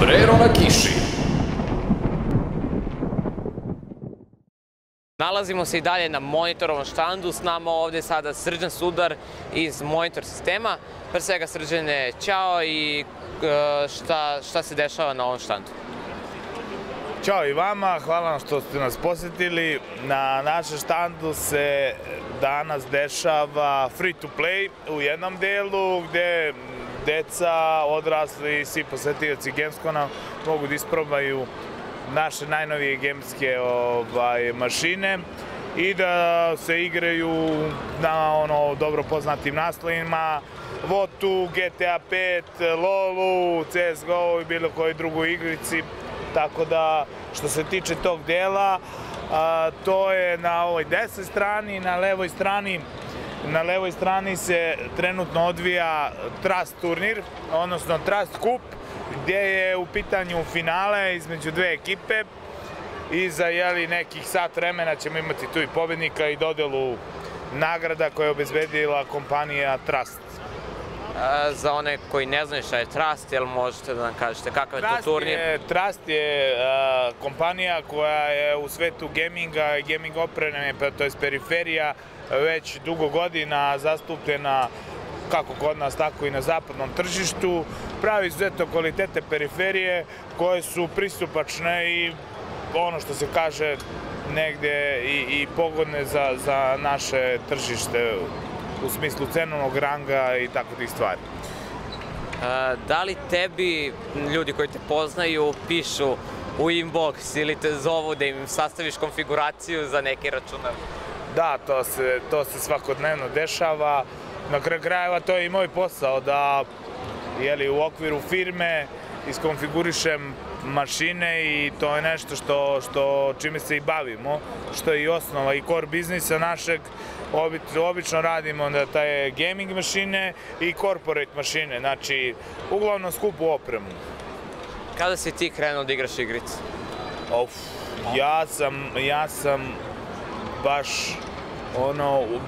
Sombrero na kiši. Nalazimo se i dalje na monitorovom štandu, s nama ovdje sada Srđan Sudar iz Monitor sistema. Pre svega Srđane, ćao i šta se dešava na ovom štandu? Ćao i vama, hvala vam što ste nas posjetili. Na našem štandu se danas dešava free to play u jednom delu gdje deca, odrasli i svi posetioci Gamescona mogu da isprobaju naše najnovije gameske mašine i da se igraju na dobro poznatim naslovima Votu, GTA 5, LoLu, CSGO i bilo kojoj drugoj igrici. Tako da, što se tiče tog dela, to je na ovoj desnoj strani, na levoj strani se trenutno odvija Trust turnir, odnosno Trust Cup, gdje je u pitanju finale između dve ekipe i za nekih sat vremena ćemo imati tu i pobednika i dodelu nagrada koje je obezbedila kompanija Trust. Za one koji ne znaju šta je Trust, jel možete da nam kažete kakav je to turnir? Trust je kompanija koja je u svetu gaminga i gaming opreme, to je periferija, već dugo godina zastupljena kako kod nas, tako i na zapadnom tržištu. Pravi izuzetno kvalitete periferije koje su pristupačne i ono što se kaže negde i pogodne za naše tržište u smislu cenovnog ranga i tako tih stvari. Da li tebi ljudi koji te poznaju pišu u inbox ili te zovu da im sastaviš konfiguraciju za neki računar? Da, to se svakodnevno dešava. Na kraju krajeva to je i moj posao da u okviru firme iskonfigurišem mašine i to je nešto čime se i bavimo, što je i osnova i core biznisa našeg. Obično radimo da taj gaming mašine i corporate mašine, znači uglavnom skupu opremu. Kada si ti krenuo da igraš igrice? Ja sam baš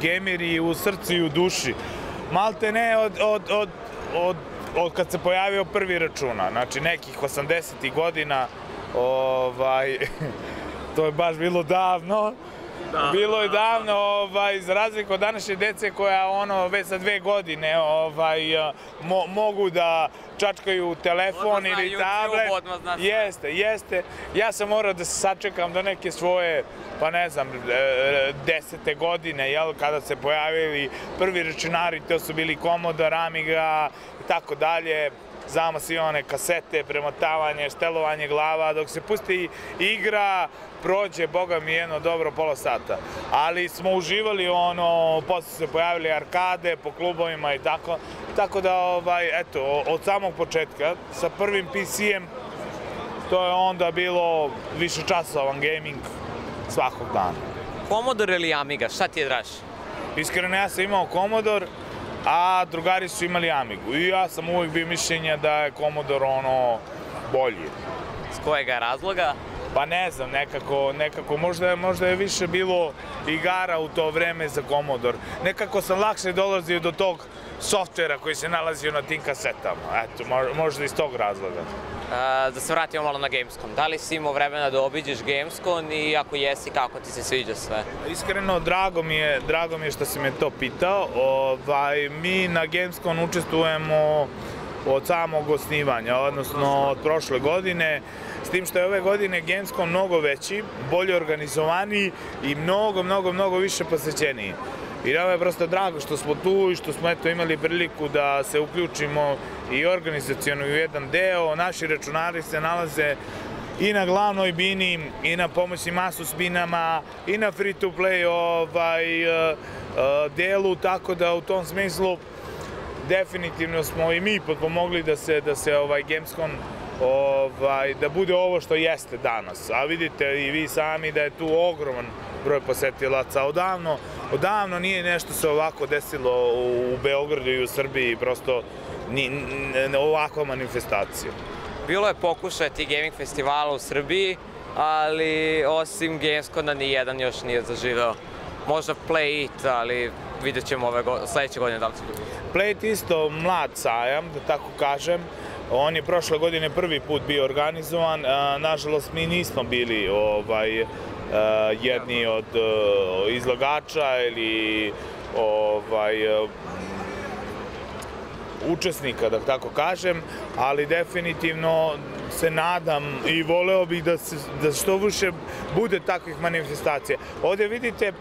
gamer i u srcu i u duši. Malte ne od kad se pojavio prvi računar, znači nekih 80-ih godina, to je baš bilo davno. Bilo je davno, za razliku od današnje dece koja već za 2 godine mogu da čačkaju telefon ili tablet. Jeste. Ja sam morao da se sačekam do neke svoje, pa ne znam, 10. godine, kada se pojavili prvi računari, to su bili Commodore, Amiga i tako dalje. Znamo svi one kasete, premotavanje, štelovanje glava, dok se pusti igra, prođe, boga mi, jedno dobro pola sata. Ali smo uživali, posle se pojavili arkade po klubovima i tako. Tako da, eto, od samog početka, sa prvim PC-em, to je onda bilo višečasovan gaming svakog dana. Commodore ili Amiga, šta ti je draže? Iskreno, ja sam imao Commodore, a drugari su imali Amigu. I ja sam uvijek bio mišljenja da je Commodore bolji. S kojega razloga? Pa ne znam, nekako možda je više bilo igara u to vreme za Commodore. Nekako sam lakše dolazio do tog softvera koji se nalazio na tim kasetama. Eto, možda iz tog razloga. Da se vratimo malo na Gamescom. Da li si imao vremena da obiđeš Gamescom i ako jesi, kako ti se sviđa sve? Iskreno, drago mi je što si me to pitao. Mi na Gamescom učestvujemo od samog osnivanja, odnosno od prošle godine, s tim što je ove godine Gamescom mnogo veći, bolje organizovaniji i mnogo više posećeniji. I nama je prosto drago što smo tu i što smo imali priliku da se uključimo i organizacijono u jedan deo. Naši računari se nalaze i na glavnoj bini, i na pomoćnim Asus binama, i na free to play delu, tako da u tom smislu definitivno smo i mi potpomogli da se Gamescom da bude ovo što jeste danas. A vidite i vi sami da je tu ogroman broj posetilaca. Odavno nije nešto se ovako desilo u Beogradu i u Srbiji, prosto ovakva manifestacija. Bilo je pokušaj tih gaming festivala u Srbiji, ali osim Gamescona nijedan još nije zaživeo. Možda Play It, ali vidjet ćemo sledeće godine da li će biti. Play It isto mlad sajam, da tako kažem. On je prošle godine prvi put bio organizovan, nažalost mi nismo bili jedni od izlagača ili učesnika, da tako kažem, ali definitivno se nadam i voleo bih da što više bude takvih manifestacija. Ovdje vidite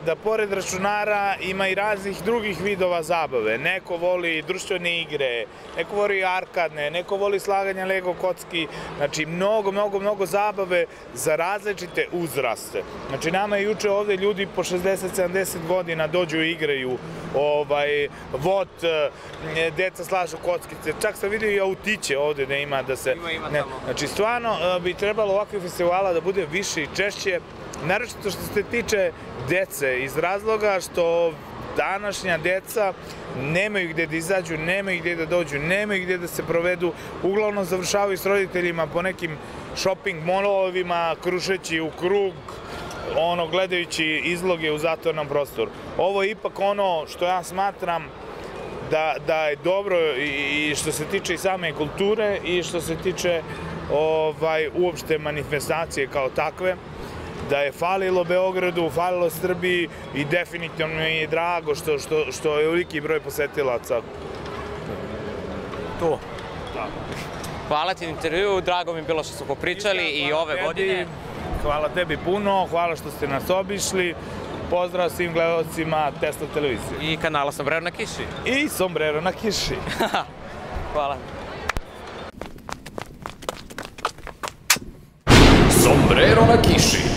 da pored računara ima i raznih drugih vidova zabave. Neko voli društvene igre, neko voli arkadne, neko voli slaganje Lego kocki. Znači, mnogo zabave za različite uzraste. Znači, nama je juče ovdje ljudi po 60-70 godina dođu i igraju vod, deca slažu kockice. Čak sam vidio i autiće ovdje da ima da se... Znači, stvarno bi trebalo ovakvih festivala da bude više i češće, naročito što se tiče dece, iz razloga što današnja deca nemaju gdje da izađu, nemaju gdje da dođu, nemaju gdje da se provedu, uglavnom završavaju s roditeljima po nekim shopping molovima, krušeći u krug, gledajući izloge u zatvornom prostoru. Ovo je ipak ono što ja smatram da je dobro i što se tiče i same kulture i što se tiče uopšte manifestacije kao takve, da je falilo Beogradu, falilo Srbiji i definitivno mi je drago što je veliki broj posetilaca. To. Hvala ti na intervju, drago mi je bilo što smo popričali i ove godine. Hvala tebi puno, hvala što ste nas obišli. Pozdrav svim gledalcima Tesla televizije. I kanala Sombrero na kiši. I Sombrero na kiši. Hvala. Sombrero na kiši.